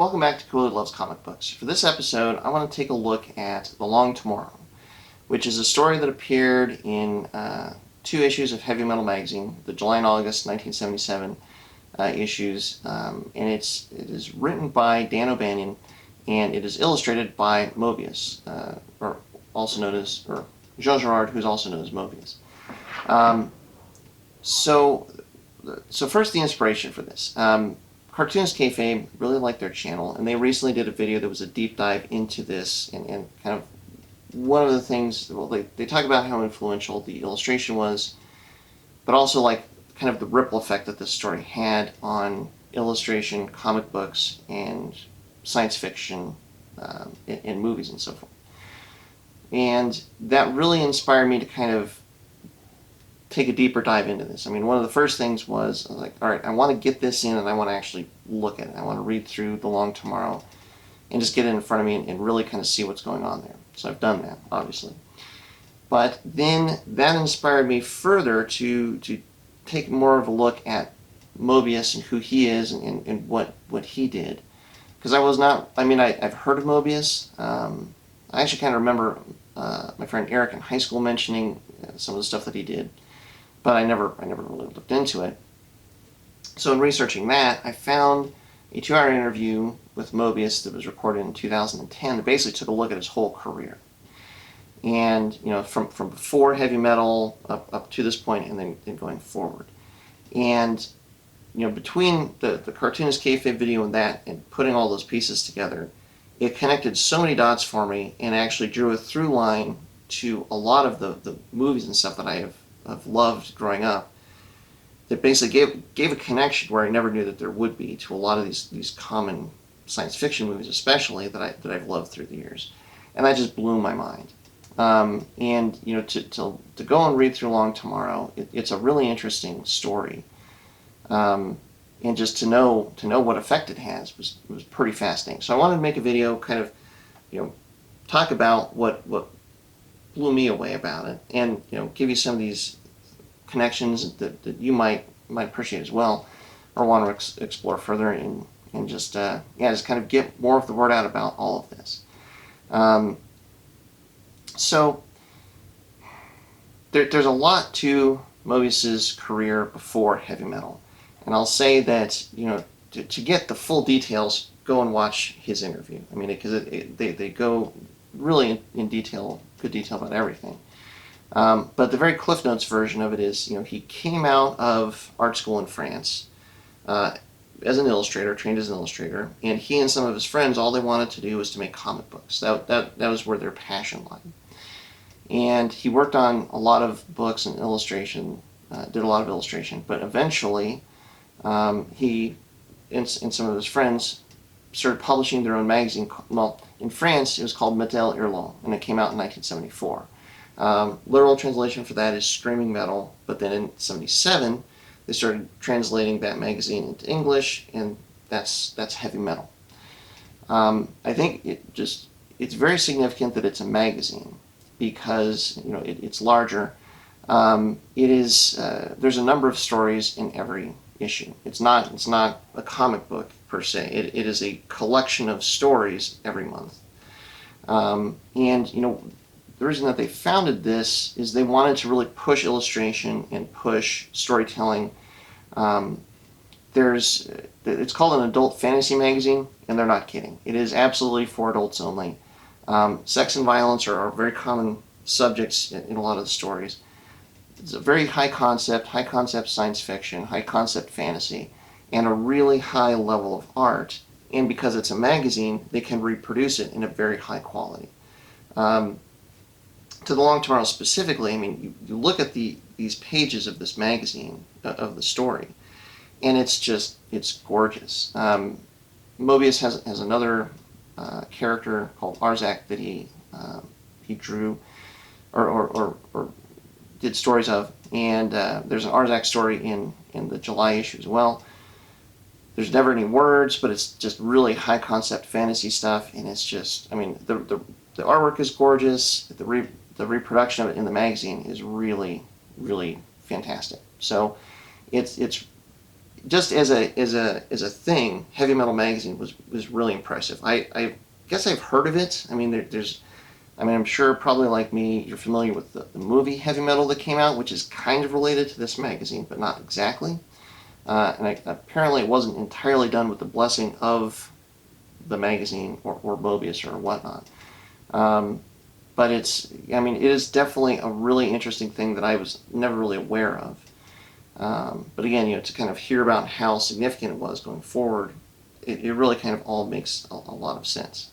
Welcome back to Cool Who Loves Comic Books. For this episode, I want to take a look at The Long Tomorrow, which is a story that appeared in two issues of Heavy Metal magazine, the July and August 1977 issues, and it is written by Dan O'Bannon, and it is illustrated by Moebius, or Jean Giraud, who's also known as Moebius. So first, the inspiration for this. Cartoonist Kayfabe really liked their channel, and they recently did a video that was a deep dive into this, and kind of one of the things, well, they talk about how influential the illustration was, but also like kind of the ripple effect that this story had on illustration, comic books, and science fiction, and movies and so forth. And that really inspired me to kind of take a deeper dive into this. I mean, one of the first things was, I was like, all right, I want to get this in and I want to actually look at it. I want to read through The Long Tomorrow and just get it in front of me and really kind of see what's going on there. So I've done that, obviously. But then that inspired me further to take more of a look at Moebius and who he is and what he did. Because I was not, I mean, I've heard of Moebius. I actually kind of remember my friend Eric in high school mentioning some of the stuff that he did, but I never really looked into it. So in researching that, I found a 2-hour interview with Moebius that was recorded in 2010 that basically took a look at his whole career. And, you know, from before heavy metal up to this point and then going forward. And, you know, between the Cartoonist Kayfabe video and that and putting all those pieces together, it connected so many dots for me and actually drew a through line to a lot of the movies and stuff that I have loved growing up, that basically gave a connection where I never knew that there would be to a lot of these common science fiction movies, especially that I've loved through the years, and that just blew my mind. And you know, to go and read through Long Tomorrow, it's a really interesting story, and just to know what effect it has was pretty fascinating. So I wanted to make a video, kind of, you know, talk about what blew me away about it, and you know, give you some of these connections that you might appreciate as well, or want to explore further, and just just kind of get more of the word out about all of this. So there's a lot to Moebius's career before heavy metal, and I'll say that, you know, to get the full details, go and watch his interview. I mean, because they go really in detail, good detail about everything. But the very Cliff Notes version of it is, you know, he came out of art school in France as an illustrator, trained as an illustrator, and he and some of his friends, all they wanted to do was to make comic books. That was where their passion lay. And he worked on a lot of books and illustration, did a lot of illustration, but eventually he and some of his friends started publishing their own magazine. Well, in France, it was called Metal Hurlant, and it came out in 1974. Literal translation for that is Screaming Metal, but then in 1977, they started translating that magazine into English, and that's Heavy Metal. I think it's very significant that it's a magazine, because, you know, it's larger. There's a number of stories in every issue. It's not a comic book per se. It is a collection of stories every month. And, you know, the reason that they founded this is they wanted to really push illustration and push storytelling. It's called an adult fantasy magazine, and they're not kidding. It is absolutely for adults only. Sex and violence are very common subjects in a lot of the stories. It's a very high concept science fiction, high concept fantasy, and a really high level of art. And because it's a magazine, they can reproduce it in a very high quality. To The Long Tomorrow specifically, I mean, you look at these pages of this magazine, of the story, and it's gorgeous. Moebius has another character called Arzak that he drew or did stories of, and there's an Arzak story in the July issue as well. There's never any words, but it's just really high concept fantasy stuff, and it's just, I mean, the artwork is gorgeous. The reproduction of it in the magazine is really, really fantastic. So it's just as a thing, Heavy Metal magazine was really impressive. I guess I've heard of it. I mean, I'm sure probably like me, you're familiar with the movie Heavy Metal that came out, which is kind of related to this magazine, but not exactly. Apparently it wasn't entirely done with the blessing of the magazine or Moebius or whatnot. But it is definitely a really interesting thing that I was never really aware of. But again, to kind of hear about how significant it was going forward, it really kind of all makes a lot of sense.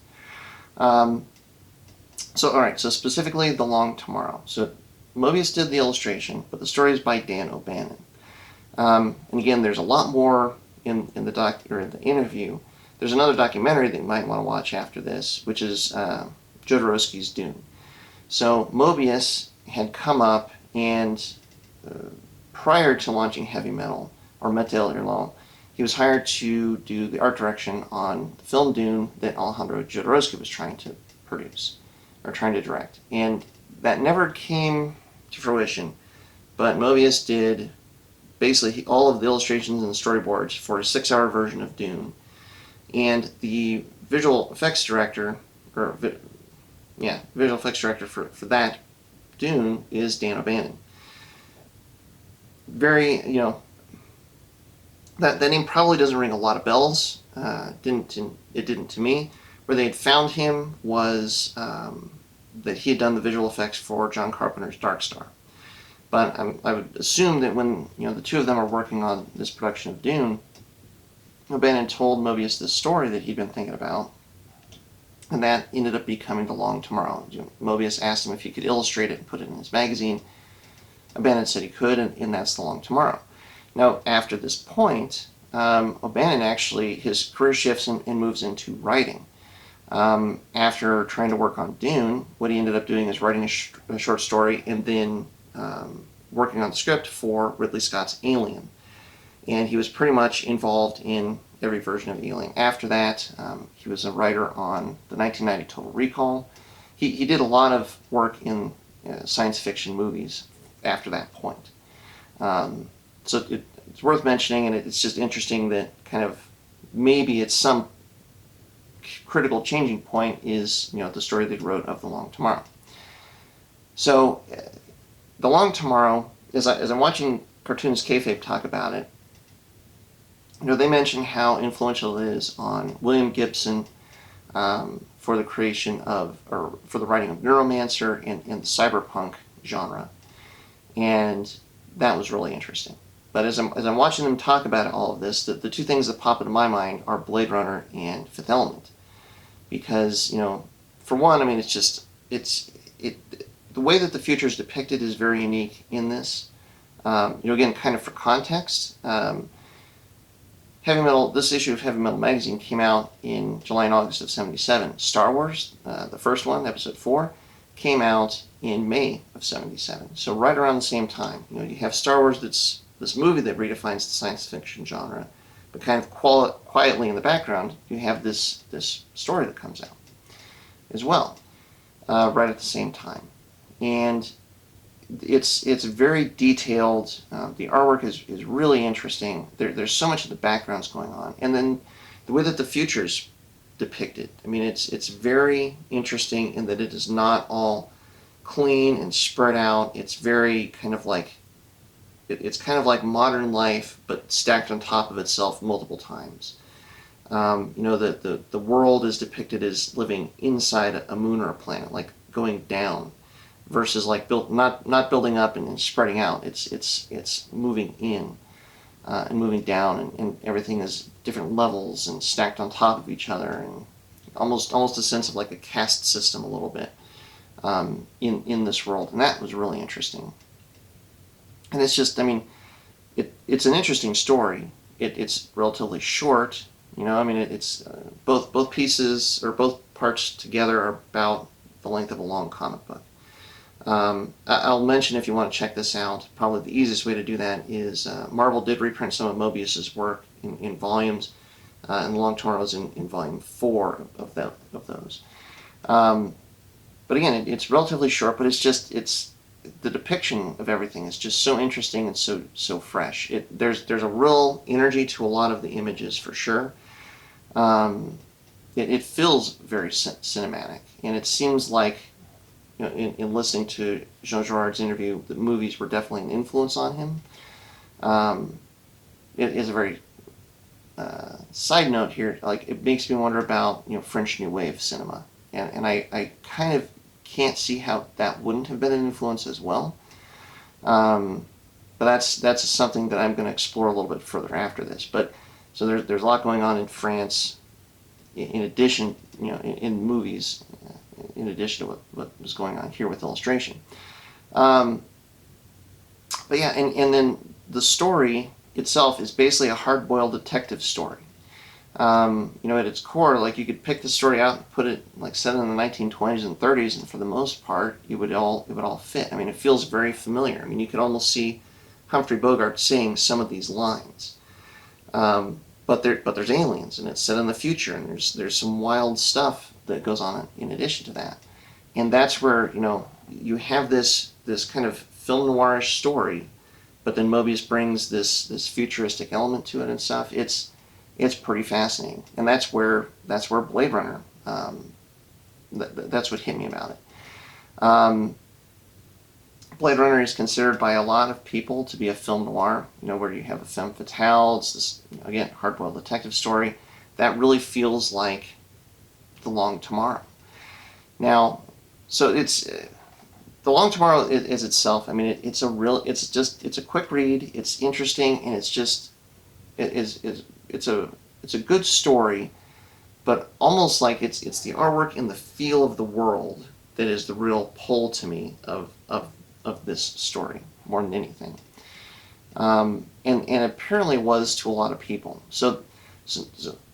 So, all right, so specifically The Long Tomorrow. So Moebius did the illustration, but the story is by Dan O'Bannon. And again, there's a lot more in the interview. There's another documentary that you might want to watch after this, which is Jodorowsky's Dune. So Moebius had come up and prior to launching Heavy Metal, or Metal Hurlant, he was hired to do the art direction on the film Dune that Alejandro Jodorowsky was trying to produce, or trying to direct. And that never came to fruition, but Moebius did basically all of the illustrations and the storyboards for a 6-hour version of Dune. And the visual effects director, visual effects director for that Dune is Dan O'Bannon. Very, that name probably doesn't ring a lot of bells. It didn't to me. Where they had found him was that he had done the visual effects for John Carpenter's Dark Star. But I would assume that when the two of them are working on this production of Dune, O'Bannon told Moebius this story that he'd been thinking about, and that ended up becoming The Long Tomorrow. Moebius asked him if he could illustrate it and put it in his magazine. O'Bannon said he could, and that's The Long Tomorrow. Now, after this point, O'Bannon actually, his career shifts and moves into writing. After trying to work on Dune, what he ended up doing is writing a short story and then working on the script for Ridley Scott's Alien. And he was pretty much involved in every version of Alien. After that, he was a writer on the 1990 Total Recall. He did a lot of work in science fiction movies after that point. So it's worth mentioning, and it's just interesting that kind of maybe at some critical changing point is the story they wrote of The Long Tomorrow. So The Long Tomorrow, as I'm watching Cartoonist Kayfabe talk about it, they mention how influential it is on William Gibson for the creation of, or for the writing of Neuromancer and the cyberpunk genre, and that was really interesting. But as I'm watching them talk about all of this, the two things that pop into my mind are Blade Runner and Fifth Element, because for one, the way that the future is depicted is very unique in this. Again, kind of for context, Heavy Metal. This issue of Heavy Metal magazine came out in July and August of '77. Star Wars, the first one, Episode 4, came out in May of '77. So right around the same time, you have Star Wars. That's this movie that redefines the science fiction genre, but kind of quietly in the background, you have this story that comes out as well, right at the same time. And it's very detailed. The artwork is really interesting. There's so much of the backgrounds going on, and then the way that the future's depicted. It's very interesting in that it is not all clean and spread out. It's very kind of like modern life, but stacked on top of itself multiple times. The world is depicted as living inside a moon or a planet, like going down, versus like not building up and spreading out. It's moving in and moving down, and everything is different levels and stacked on top of each other, and almost a sense of like a caste system a little bit in this world, and that was really interesting. And it's just, it's an interesting story. It's relatively short, it's both pieces or both parts together are about the length of a long comic book. I'll mention, if you want to check this out, probably the easiest way to do that is Marvel did reprint some of Moebius's work in volumes, and The Long Tomorrow is in volume 4 of those. But again, it's relatively short, but it's the depiction of everything is just so interesting and so fresh. There's a real energy to a lot of the images for sure. It feels very cinematic, and it seems like, in listening to Jean Giraud's interview, the movies were definitely an influence on him. It is a very side note here. Like, it makes me wonder about French New Wave cinema, and I kind of can't see how that wouldn't have been an influence as well. But that's something that I'm going to explore a little bit further after this. But so there's a lot going on in France, in addition, in movies, in addition to what was going on here with illustration. But yeah, and then the story itself is basically a hard-boiled detective story. At its core, like, you could pick the story out and put it, like, set in the 1920s and 30s, and for the most part, it would all fit. I mean, it feels very familiar. I mean, you could almost see Humphrey Bogart saying some of these lines. But there's aliens, and it's set in the future, and there's some wild stuff that goes on in addition to that. And that's where, you have this kind of film noirish story, but then Moebius brings this futuristic element to it and stuff. It's pretty fascinating, and that's where Blade Runner. That's what hit me about it. Blade Runner is considered by a lot of people to be a film noir. Where you have a femme fatale. It's this, again, hard-boiled detective story that really feels like The Long Tomorrow. Now, so it's The Long Tomorrow is itself. I mean, it's a quick read. It's interesting, and it's a good story, but almost like it's the artwork and the feel of the world that is the real pull to me of this story more than anything, and apparently was to a lot of people. So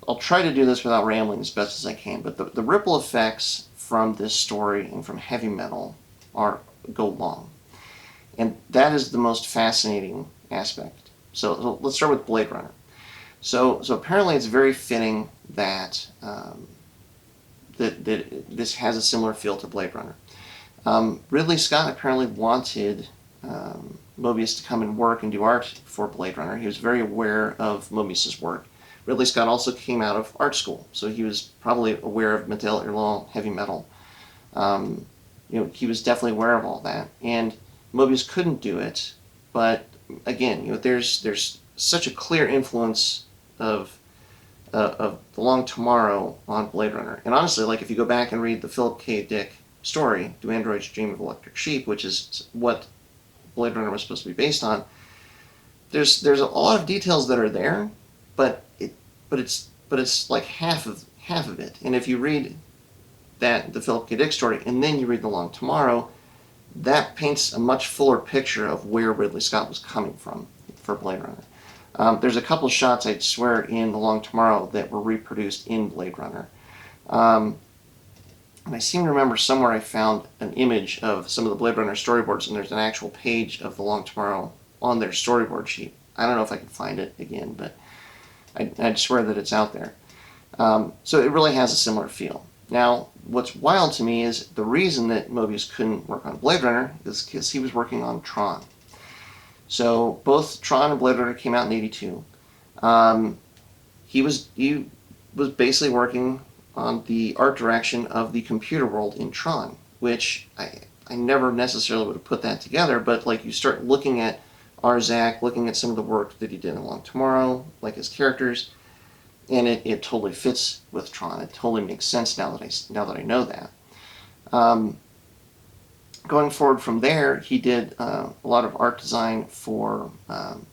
I'll try to do this without rambling as best as I can. But the ripple effects from this story and from heavy metal go long, and that is the most fascinating aspect. So let's start with Blade Runner. So apparently it's very fitting that that this has a similar feel to Blade Runner. Ridley Scott apparently wanted Moebius to come and work and do art for Blade Runner. He was very aware of Moebius's work. Ridley Scott also came out of art school, so he was probably aware of Metal Hurlant, heavy metal. He was definitely aware of all that, and Moebius couldn't do it. But again, there's such a clear influence of The Long Tomorrow on Blade Runner. And honestly, like, if you go back and read the Philip K. Dick story, Do Androids Dream of Electric Sheep, which is what Blade Runner was supposed to be based on, there's a lot of details that are there, but it's like half of it. And if you read the Philip K. Dick story and then you read The Long Tomorrow, that paints a much fuller picture of where Ridley Scott was coming from for Blade Runner. There's a couple of shots, I swear, in The Long Tomorrow that were reproduced in Blade Runner. And I seem to remember somewhere I found an image of some of the Blade Runner storyboards, and there's an actual page of The Long Tomorrow on their storyboard sheet. I don't know if I can find it again, but I'd swear that it's out there. So it really has a similar feel. Now, what's wild to me is the reason that Moebius couldn't work on Blade Runner is because he was working on Tron. So both Tron and Blade Runner came out in '82. He was basically working on the art direction of the computer world in Tron, which I never necessarily would have put that together, but like, you start looking at Arzak, looking at some of the work that he did in Long Tomorrow, like his characters, and it totally fits with Tron. It totally makes sense now that I know that. Going forward from there, he did a lot of art design for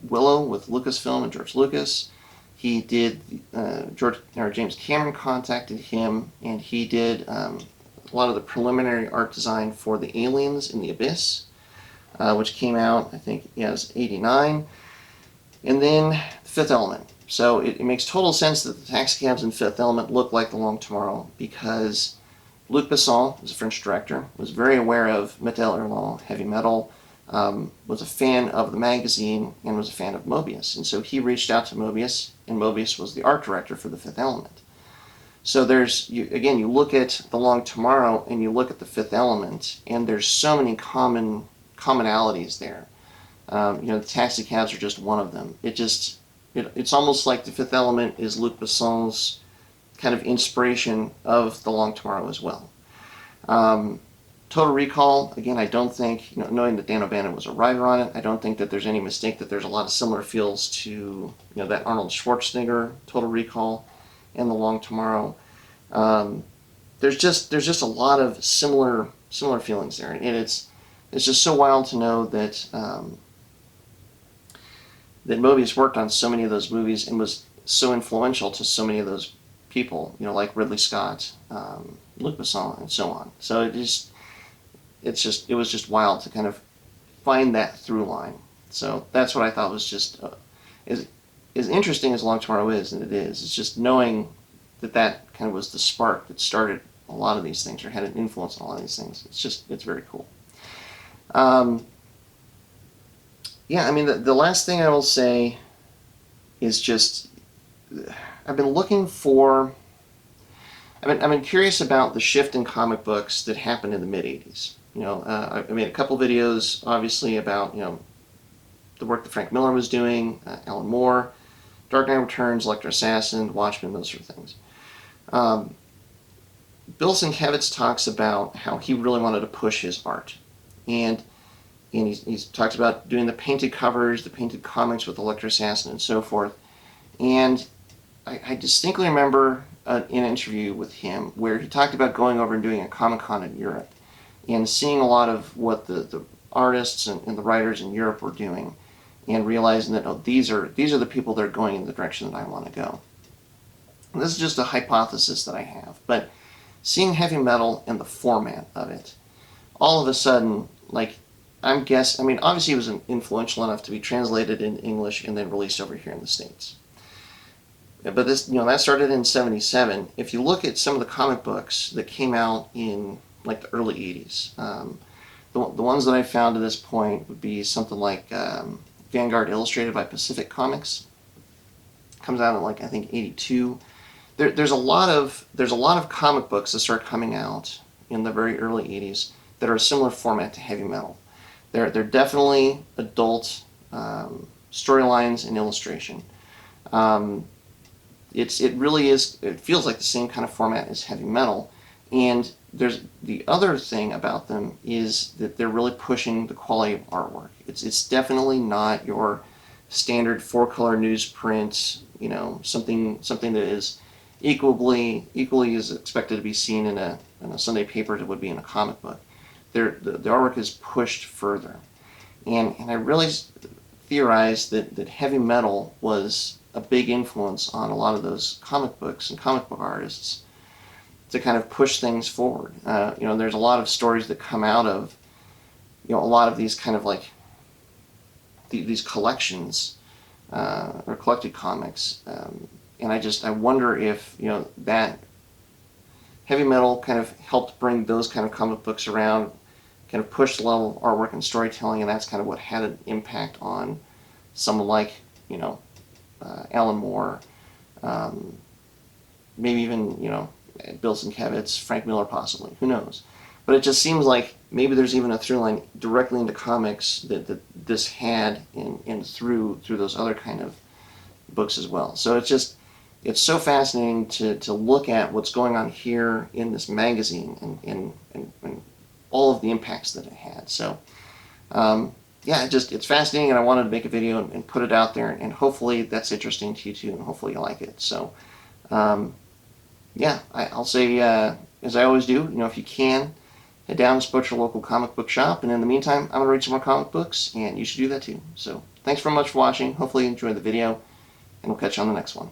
Willow with Lucasfilm and George Lucas. He did, James Cameron contacted him, and he did a lot of the preliminary art design for the Aliens in the Abyss, which came out, I think, it was '89. And then The Fifth Element. So it makes total sense that the taxicabs in Fifth Element look like The Long Tomorrow, because Luc Besson, who's a French director, was very aware of Metal Hurlant, heavy metal, was a fan of the magazine, and was a fan of Moebius. And so he reached out to Moebius, and Moebius was the art director for The Fifth Element. So you look at The Long Tomorrow, and you look at The Fifth Element, and there's so many common commonalities there. The taxi cabs are just one of them. It's almost like The Fifth Element is Luc Besson's kind of inspiration of The Long Tomorrow as well. Total Recall, again, I don't think, knowing that Dan O'Bannon was a writer on it, I don't think that there's any mistake that there's a lot of similar feels to, that Arnold Schwarzenegger Total Recall and The Long Tomorrow. There's just a lot of similar feelings there, and it's just so wild to know that that Moebius worked on so many of those movies and was so influential to so many of those people, like Ridley Scott, Luc Besson, and so on. So it was just wild to kind of find that through line. So that's what I thought was just as interesting as Long Tomorrow is, and it is. It's just knowing that kind of was the spark that started a lot of these things, or had an influence on a lot of these things. It's very cool. Yeah, I mean, the last thing I will say is just, I've been curious about the shift in comic books that happened in the mid-'80s. I made a couple videos, obviously, about, the work that Frank Miller was doing, Alan Moore, Dark Knight Returns, Electro Assassin, Watchmen, those sort of things. Bill Sienkiewicz talks about how he really wanted to push his art. And he talks about doing the painted covers, the painted comics with Electro Assassin and so forth. And I distinctly remember an interview with him where he talked about going over and doing a Comic-Con in Europe and seeing a lot of what the artists and the writers in Europe were doing, and realizing that, these are the people that are going in the direction that I want to go. And this is just a hypothesis that I have, but seeing heavy metal and the format of it, all of a sudden, obviously it was influential enough to be translated in English and then released over here in the States. But this, that started in '77. If you look at some of the comic books that came out in the early '80s, the ones that I found to this point would be something like Vanguard Illustrated by Pacific Comics. Comes out in I think '82. There's a lot of comic books that start coming out in the very early '80s that are a similar format to heavy metal. They're definitely adult storylines and illustration. It really is. It feels like the same kind of format as heavy metal, and there's the other thing about them is that they're really pushing the quality of artwork. It's definitely not your standard 4-color newsprint. Something that is equally is expected to be seen in a Sunday paper as it would be in a comic book. The artwork is pushed further, and I really theorized that heavy metal was a big influence on a lot of those comic books and comic book artists to kind of push things forward. There's a lot of stories that come out of a lot of these kind of these collections or collected comics, and I wonder if that heavy metal kind of helped bring those kind of comic books around, kind of push the level of artwork and storytelling, and that's kind of what had an impact on someone like Alan Moore, maybe even Bill Sienkiewicz, Frank Miller possibly, who knows. But it just seems like maybe there's even a through line directly into comics that this had and through those other kind of books as well. So it's so fascinating to look at what's going on here in this magazine and all of the impacts that it had. So yeah, it's fascinating, and I wanted to make a video and put it out there, and hopefully that's interesting to you too, and hopefully you like it. So yeah, I'll say, as I always do, if you can, head down and support your local comic book shop, and in the meantime, I'm going to read some more comic books, and you should do that too. So thanks very much for watching. Hopefully you enjoyed the video, and we'll catch you on the next one.